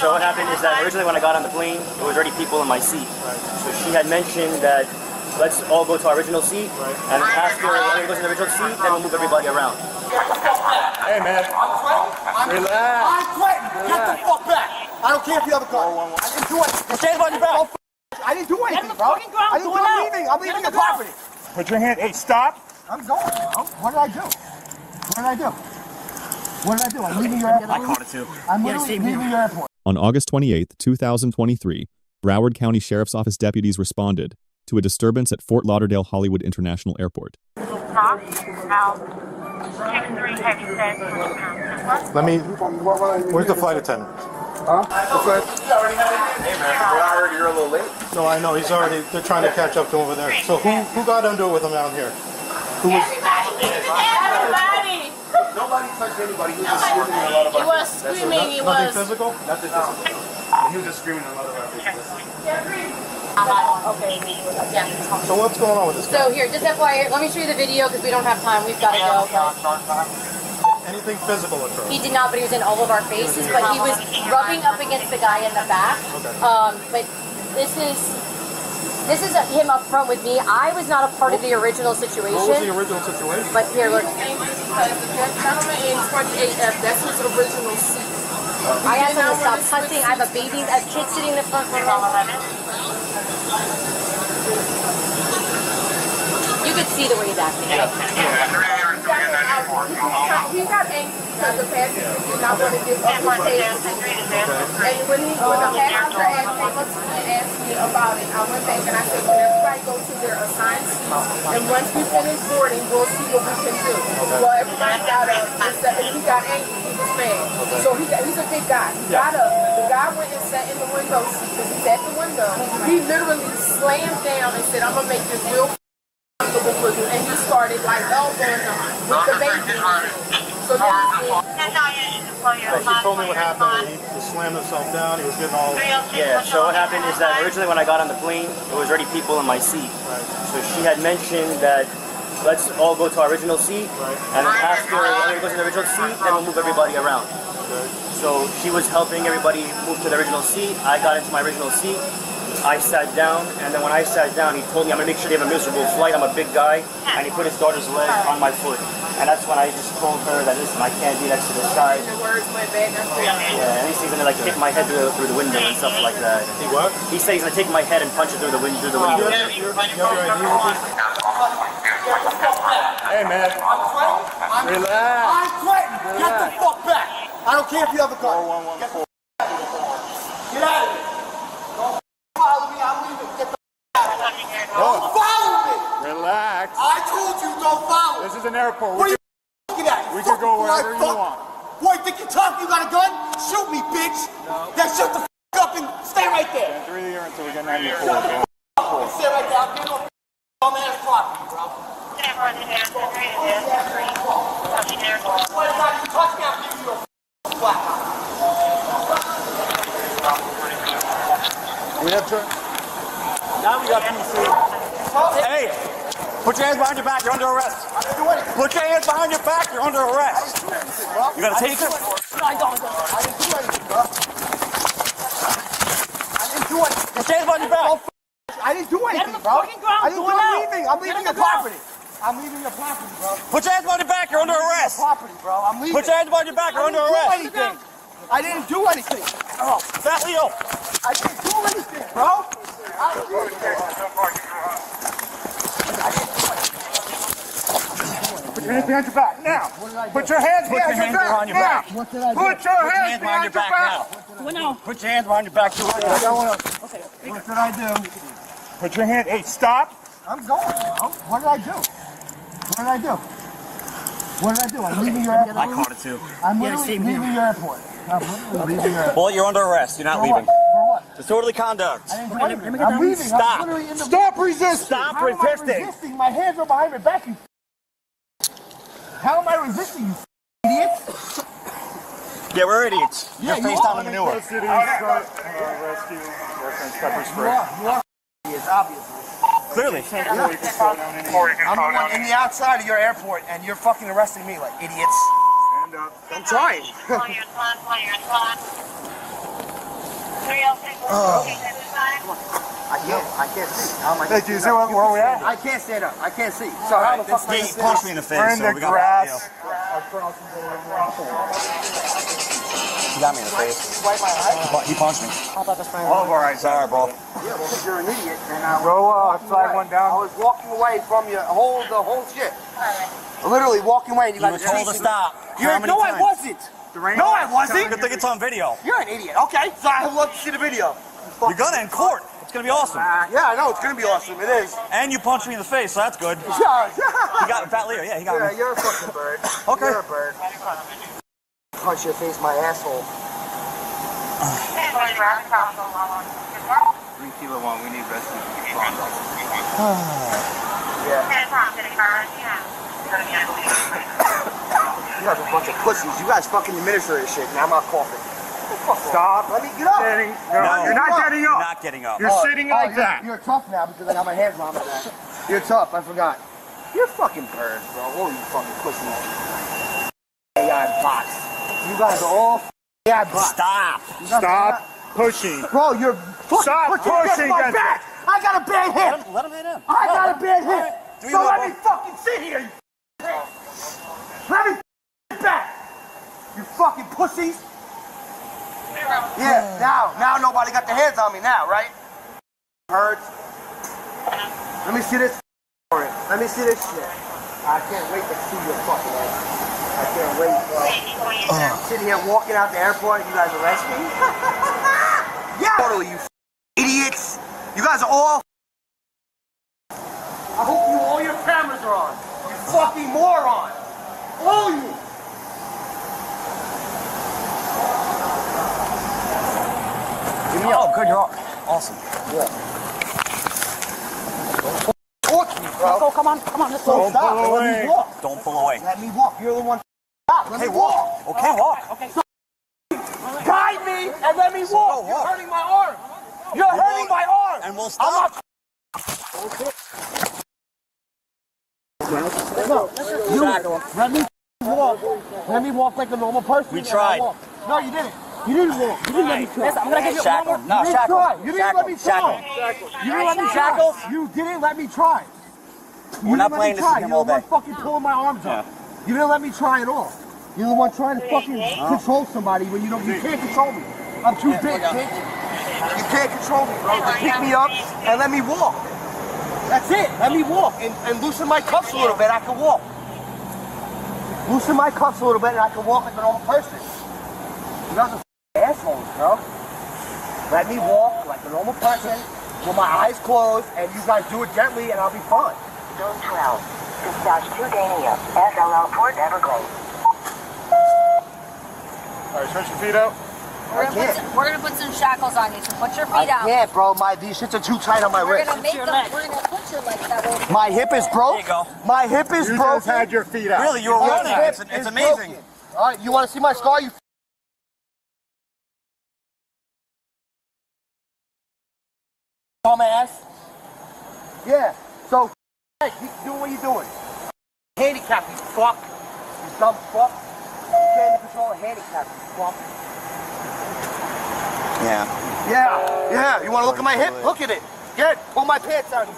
so what happened is that originally when I got on the plane, there was already people in my seat. Right. So she had mentioned that let's all go to our original seat, and after everybody goes to the original seat, then we'll move everybody around. Hey man, relax. I'm threatened. Get the fuck back. I don't care if you have a car. I didn't do anything. Stand on your back. I didn't do anything, bro. I'm leaving the property. Put your hand. Hey, stop. I'm going, bro. What did I do? I'm leaving your airport. I caught it too. I'm literally leaving your airport. On August 28, 2023, Broward County Sheriff's Office deputies responded to a disturbance at Fort Lauderdale-Hollywood International Airport. Let me. Where's the flight attendant? Huh? Hey man, from Broward, you're a little late. No, I know. He's already. They're trying to catch up to him over there. So who got into it with him down here? Who was? Everybody! Nobody touched anybody. He was just screaming a lot of He was screaming. He Nothing was. physical? Nothing physical. He was just screaming a lot of Okay. Yeah. So what's going on with this guy? So here, just FYI, let me show you the video because we don't have time. We've got to go. Anything physical occurred? He did not, but he was in all of our faces. But he was rubbing up against the guy in the back. Okay. But this is him up front with me. I was not a part of the original situation. What was the original situation? But here, look. Because the gentleman in 28F, that's his original seat. I asked him to stop cussing. I have a kid sitting in the front row. You could see the way he's acting. He got angry because the passenger did not want to give up his table. And when the passenger came up to me and asked me about it, I went back and I said, can everybody go to their assigned seats? And once we finish boarding, we'll see what we can do. Well, everybody got up and he got angry. He was mad. So he's a big guy. He got up. The guy went and sat in the window seat because he's at the window. He literally slammed down and said, I'm going to make this real for you, and he started like elbowing them with the baby. So He told me what happened. He slammed himself down. He was getting all. Yeah, so what happened is that originally when I got on the plane, there was already people in my seat. Right. So she had mentioned that let's all go to our original seat, and then after everybody goes to the original seat, then we'll move everybody around. Okay. So she was helping everybody move to the original seat. I got into my original seat. I sat down, and then when I sat down, he told me, I'm going to make sure they have a miserable flight. I'm a big guy. And he put his daughter's leg on my foot. And that's when I just told her that, listen, I can't be next to this guy. the words went back and forth. Yeah, and he's going to like hit my head through the window and stuff like that. He what? He said he's going to take my head and punch it through the window. You have your ID with you? Hey man, relax. I'm threatened. Get the fuck back. I don't care if you have a car. 4114. Get out of here. Don't follow me. I'm leaving. Get the out of here. Don't follow me. Relax. I told you don't follow. This is an airport. What are you looking at? We can go wherever you want. Boy, think you're tough? You got a gun? Shoot me, bitch. No. Then shut the up and stay right there. Can't breathe here until we get 94. Stay right there. I'm getting off dumb ass property, bro. What about you touch me? I'll give you a flat. We have to. Now we got PC. Hey, put your hands behind your back. You're under arrest. I didn't do anything. Put your hands behind your back. You're under arrest. You got a taser? I didn't do anything, bro. I didn't do anything. Put your hands behind your back. I didn't do anything, bro. I'm leaving your property. I'm leaving your property, bro. Put your hands behind your back. You're under arrest. Property, bro. I'm leaving. Put your hands behind your back. You're under arrest. I didn't do anything. Oh, Fat Leo. I didn't do anything, bro. Put your hands behind your back now. Put your hands behind your back. What did I do? Put your hands behind your back now. Put your hands behind your back. What did I do? Put your hand. Hey, stop. I'm going, bro. What did I do? I'm leaving your airport. I caught it too. I'm literally leaving your airport. Well, you're under arrest. You're not leaving. For what? Disorderly conduct. I didn't do anything. I'm leaving. Stop. I'm literally in the Stop resisting. Stop How am I resisting. resisting? My hands are behind my back, you How am I resisting, you idiot? Yeah, we're idiots. Yeah, You're you faced are. on the manure. You are idiots, obviously. Clearly. I'm in the outside of your airport, and you're fucking arresting me like idiots. I'm trying. I can't see. How am I? Hey, do you see where we at? I can't stand up. I can't see. So how the fuck? He punched me in the face. We're in the grass. He got me in the face. Wipe my eye. He punched me. How about this friend? All of our eyes. Sorry, bro. Yeah, well, because you're an idiot. And I Go flag one I down. was walking away from you, the whole shit. Literally walking away, and you You guys were told to stop. How many No, I times? wasn't. No, I wasn't. Good thing it's on video. You're an idiot. Okay, so I would love to see the video. You're gonna in court. It's gonna be awesome. Yeah, I know it's gonna be awesome. It is. And you punched me in the face, so that's good. He Yeah, got Fat Leo. Yeah, he got me. you're a fucking bird. Okay. You're a bird. Punch your face, my asshole. 3 kilo 1. We need rescue. Yeah. You guys are a bunch of pussies. You guys fucking administer this shit, and I'm not coughing. Stop. Let me get up. No, You're not getting You're up. not getting up. You're sitting like that. You're tough now because I got my hands on my back. You're tough. I forgot. You're fucking birds, bro. All you fucking pussies. AI bots. You guys are all AI bots. Stop. Stop pushing. Bro, you're fucking Stop pushing my against back. I got a bad hip. Let him hit him. I got a bad hip. Do So you let know- me fucking sit here. You let me sit back. You fucking pussies. Yeah, now nobody got their hands on me now, right? Hurts. Let me see this. Let me see this shit. I can't wait to see your fucking ass. I can't wait, bro. Sitting here walking out the airport, you guys arrest me? Yeah! Totally, you idiots. You guys are all. I hope all your cameras are on. You fucking moron. All you. Oh, good. You're awesome. Talk to me, bro. Come on, let's go. Stop. pull Let away. me walk. Don't pull away. Let me walk. You're the one. Stop. Let me walk. Okay, walk. Guide me and let me walk. You're hurting my arm. You're hurting my arm. And we'll stop. Let me walk. Let me walk like a normal person. We tried. No, you didn't. You didn't walk. You didn't let me try. I'm gonna give you Shackle. one more. No, You didn't try. You didn't let me Shackle. try. You didn't let me try. You didn't let me try. We're not playing this game all You're the day. one fucking pulling my arms up. You didn't let me try at all. You're the one trying to fucking control somebody when you don't. You can't control me. I'm too big, bitch. You can't control me, bro. Just pick me up and let me walk. That's it. Let me walk and loosen my cuffs a little bit. I can walk. Loosen my cuffs a little bit and I can walk like a normal person. You guys are assholes, bro. Let me walk like a normal person with my eyes closed, and you guys do it gently, and I'll be fine. Zone 12. Dispatch 2 Dania. FLL Port Everglades. All right, stretch your feet out. We're gonna put some shackles on you, so put your feet out. Yeah, bro. These shits are too tight on my We're wrist. gonna put your legs that way. My hip is broke. There you go. My hip is You broken. just had your feet out. Really, you were My running. hip It's is amazing. broken. All right, you want to see my scar? You dumbass. Yeah. So keep doing what you're doing. Handicap, you fuck. You dumb fuck. You can't control a handicap, you fuck. Yeah. Yeah. You want to look at my hip? Look at it. Good. Pull my pants down, you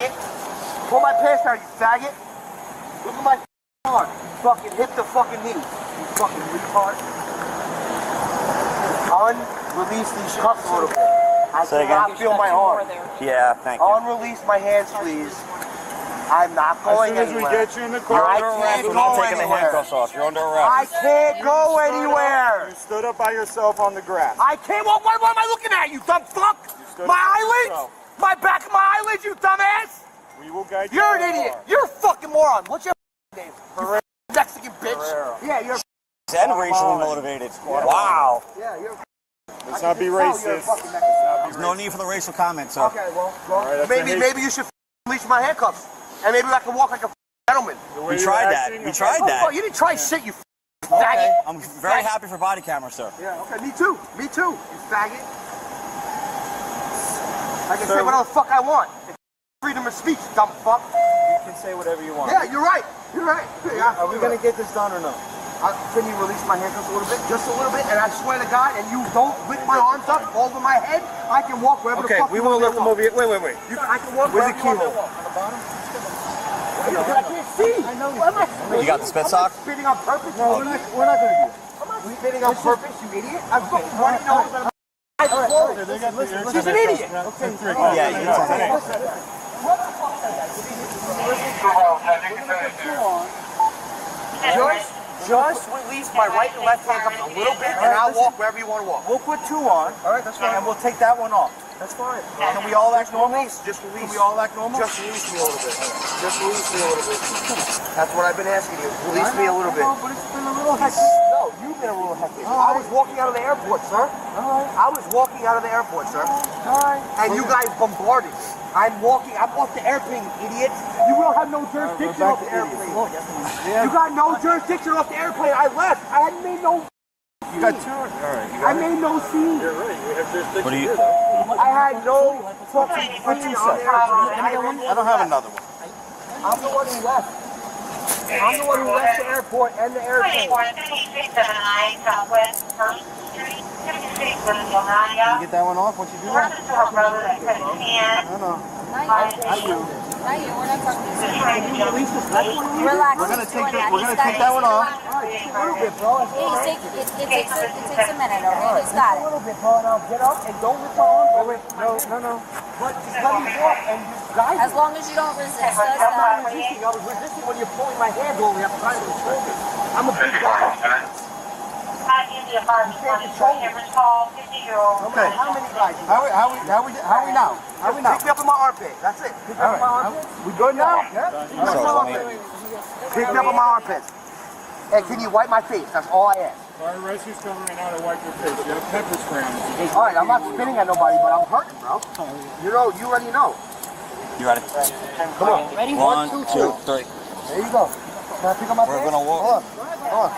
faggot. Pull my pants down, you faggot. Look at my arm. You fucking hit the fucking knee. You fucking retard. Unrelease these cuffs a little bit. I Say cannot again? feel my arm. Yeah, thank you. Unrelease my hands, please. I'm not As going soon as we anywhere. get you in the car, I We're can't not go taking the anywhere. handcuffs off. You're under I arrest. can't go anywhere. you stood up by yourself on the grass. I can't walk. What am I looking at, you dumb fuck? stood My up for eyelids? yourself. My back of my eyelids, you dumbass? We will guide you. You're to an the idiot. car. You're a fucking moron. What's your name? Ferrer- You Mexican bitch. Ferrero. Yeah, you're. And racially motivated. Wow. Yeah, you're. Let's not be You're a racist. fucking Mexican. There's no need for the racial comment, sir. Okay, well, right, that's a hate- maybe you should release my handcuffs, and maybe I can walk like a gentleman. The way We you're tried that. acting, We tried Oh, that. you didn't try shit, you faggot. I'm very happy for body camera, sir. Yeah, okay, me too, you faggot. I can say whatever the fuck I want. It's freedom of speech, dumb fuck. You can say whatever you want. Yeah, you're right. Yeah. Are we gonna get this done or no? Can you release my handcuffs a little bit? Just a little bit, and I swear to God, and you don't lift my arms up over my head, I can walk wherever the fuck we won't lift them over here. Wait. I can walk Where's the wherever keyhole? On the bottom? I can't see. I know. You got the spit sock? I'm spitting on purpose. No, we're not going to do it. I'm not spitting on purpose, you idiot. I'm fucking running nose. She's an idiot. Yeah, you tell me. Just release my right and left handcuffs a little bit, and I'll walk wherever you want to walk. We'll put 2 on. All right, that's fine. And we'll take that one off. That's fine. Can we all act normal? Just release. Can we all act normal? Just release me a little bit. Just release me a little bit. That's what I've been asking you. Release me a little bit. But it's been a little hectic. No, you've been a little hectic. I was walking out of the airport, sir. I was walking out of the airport, sir. And you guys bombarded me. I'm off the airplane, idiot. You don't have no jurisdiction off the airplane. You got no jurisdiction off the airplane. I left. I hadn't made no. You got 2. All right. I made no scene. You're right. We have jurisdiction. What do you? I had no fucking scene on the airplane. I don't have another one. I'm the one who left. I'm the one who left the airport and the airplane. Can you get that one off once you do that? No. Not you. We're not talking to you. Relax. We're gonna take that one off. A little bit, bro. It takes a minute, okay? He's got A it. little bit, bro. Now get up and don't lift my arm. Wait. No. But just let me walk and you guys. As long as you don't resist us, I'm then not resisting. I was resisting when you're pulling my hand over. I'm trying to control me. I'm a big guy. Okay. How many guys? How we now? Pick me up in my armpit. That's it. Pick me up in my armpit. We good now? Yeah. Pick me up in my armpit. Pick me up in my armpit. Hey, can you wipe my face? That's all I ask. Fire rescue's coming right now to wipe your face. You have pepper spray on you. All right, I'm not spitting at nobody, but I'm hurting, bro. You already know. You ready? Come on. ready? 1, 2, 3. There you go. Can I pick up my We're pants? gonna walk. Hold on.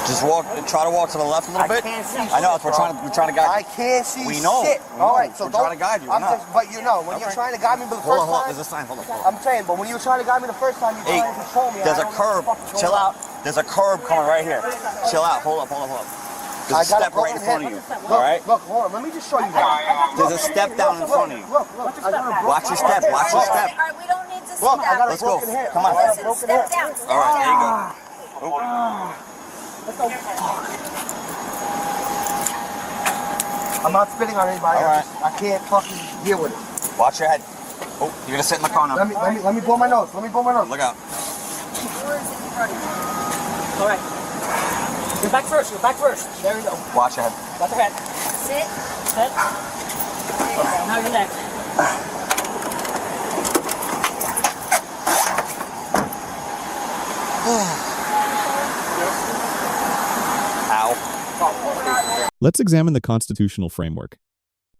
Just walk. Try to walk to the left a little bit. I can't see. I know. We're trying to guide. I can't see. We know. Shit. We know. All right, so we're don't. trying to guide you. I'm just, but you know, when you're trying to guide me for the first Hold on. time. There's a sign. Hold on. I'm saying, but when you were trying to guide me the first time, you were trying to control me. There's a curb. Chill out. There's a curb coming right here. Chill out. Hold up. There's a step right in front of you. All right. Look, hold on. Let me just show you guys. There's a step down in front of you. Look. I got a Watch your step. All right, we don't need to sit Look, I got down. a Let's go. broken hip. Come on. Listen, step down. All right. There you go. I'm not spitting on anybody. All right. I can't fucking deal with it. Watch your head. Oh, you're gonna sit in the car now. Let me blow my nose. Look out. All right. You're back first. There you go. Watch your head. Back your head. Sit. Head. Now your neck. Ow. Let's examine the constitutional framework.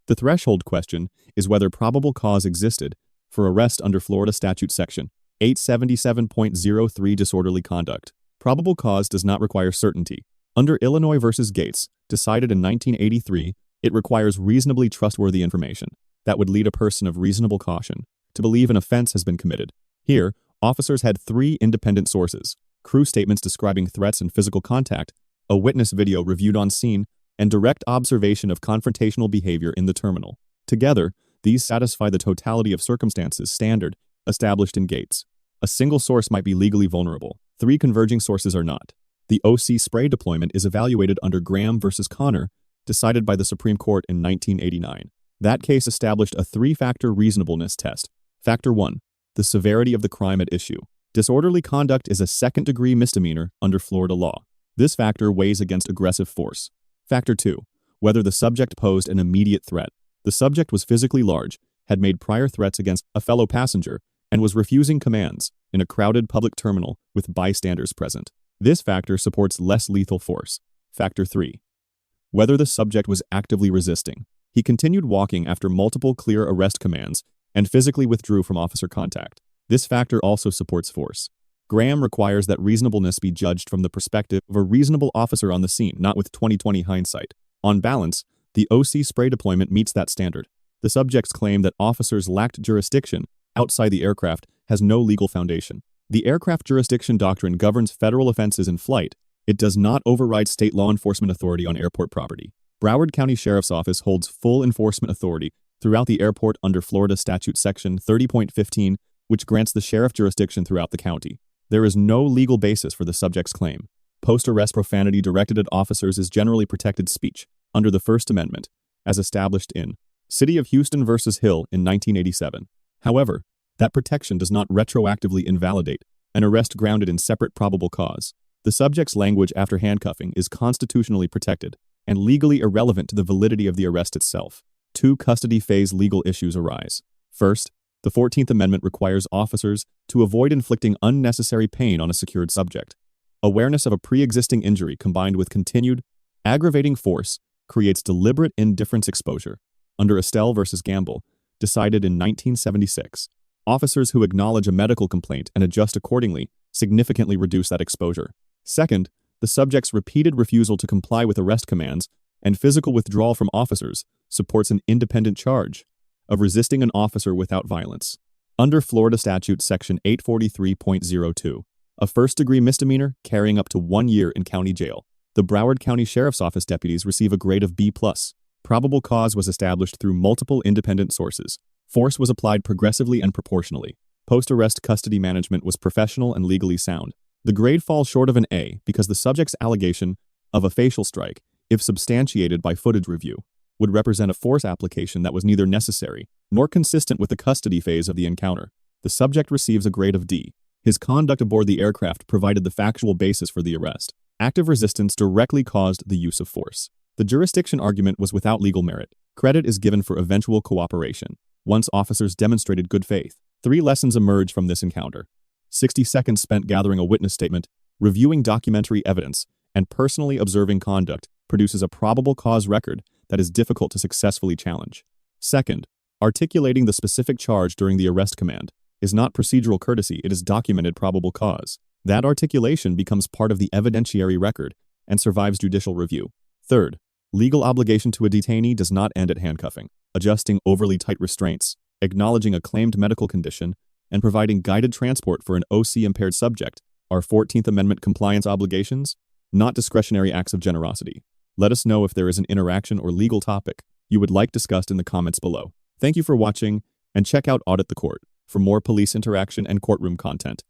The threshold question is whether probable cause existed for arrest under Florida Statute Section 877.03 disorderly conduct. Probable cause does not require certainty. Under Illinois v. Gates, decided in 1983, it requires reasonably trustworthy information that would lead a person of reasonable caution to believe an offense has been committed. Here, officers had 3 independent sources: crew statements describing threats and physical contact, a witness video reviewed on scene, and direct observation of confrontational behavior in the terminal. Together, these satisfy the totality of circumstances standard established in Gates. A single source might be legally vulnerable. 3 converging sources are not. The OC spray deployment is evaluated under Graham v. Connor, decided by the Supreme Court in 1989. That case established a 3-factor reasonableness test. Factor 1, the severity of the crime at issue. Disorderly conduct is a second-degree misdemeanor under Florida law. This factor weighs against aggressive force. Factor 2, whether the subject posed an immediate threat. The subject was physically large, had made prior threats against a fellow passenger, and was refusing commands in a crowded public terminal with bystanders present. This factor supports less lethal force. Factor 3, whether the subject was actively resisting. He continued walking after multiple clear arrest commands and physically withdrew from officer contact. This factor also supports force. Graham requires that reasonableness be judged from the perspective of a reasonable officer on the scene, not with 20/20 hindsight. On balance, the OC spray deployment meets that standard. The subject's claim that officers lacked jurisdiction outside the aircraft has no legal foundation. The aircraft jurisdiction doctrine governs federal offenses in flight. It does not override state law enforcement authority on airport property. Broward County Sheriff's Office holds full enforcement authority throughout the airport under Florida Statute Section 30.15, which grants the sheriff jurisdiction throughout the county. There is no legal basis for the subject's claim. Post-arrest profanity directed at officers is generally protected speech under the First Amendment, as established in City of Houston v. Hill in 1987. However, that protection does not retroactively invalidate an arrest grounded in separate probable cause. The subject's language after handcuffing is constitutionally protected and legally irrelevant to the validity of the arrest itself. Two custody phase legal issues arise. First, the 14th Amendment requires officers to avoid inflicting unnecessary pain on a secured subject. Awareness of a pre-existing injury combined with continued, aggravating force creates deliberate indifference exposure. Under Estelle v. Gamble, decided in 1976, officers who acknowledge a medical complaint and adjust accordingly significantly reduce that exposure. Second, the subject's repeated refusal to comply with arrest commands and physical withdrawal from officers supports an independent charge of resisting an officer without violence. Under Florida Statute Section 843.02, a first-degree misdemeanor carrying up to 1 year in county jail, the Broward County Sheriff's Office deputies receive a grade of B+. Probable cause was established through multiple independent sources. Force was applied progressively and proportionally. Post-arrest custody management was professional and legally sound. The grade falls short of an A because the subject's allegation of a facial strike, if substantiated by footage review, would represent a force application that was neither necessary nor consistent with the custody phase of the encounter. The subject receives a grade of D. His conduct aboard the aircraft provided the factual basis for the arrest. Active resistance directly caused the use of force. The jurisdiction argument was without legal merit. Credit is given for eventual cooperation. Once officers demonstrated good faith, 3 lessons emerge from this encounter. 60 seconds spent gathering a witness statement, reviewing documentary evidence, and personally observing conduct produces a probable cause record that is difficult to successfully challenge. Second, articulating the specific charge during the arrest command is not procedural courtesy, it is documented probable cause. That articulation becomes part of the evidentiary record and survives judicial review. Third, legal obligation to a detainee does not end at handcuffing. Adjusting overly tight restraints, acknowledging a claimed medical condition, and providing guided transport for an OC-impaired subject are 14th Amendment compliance obligations, not discretionary acts of generosity. Let us know if there is an interaction or legal topic you would like discussed in the comments below. Thank you for watching, and check out Audit the Court for more police interaction and courtroom content.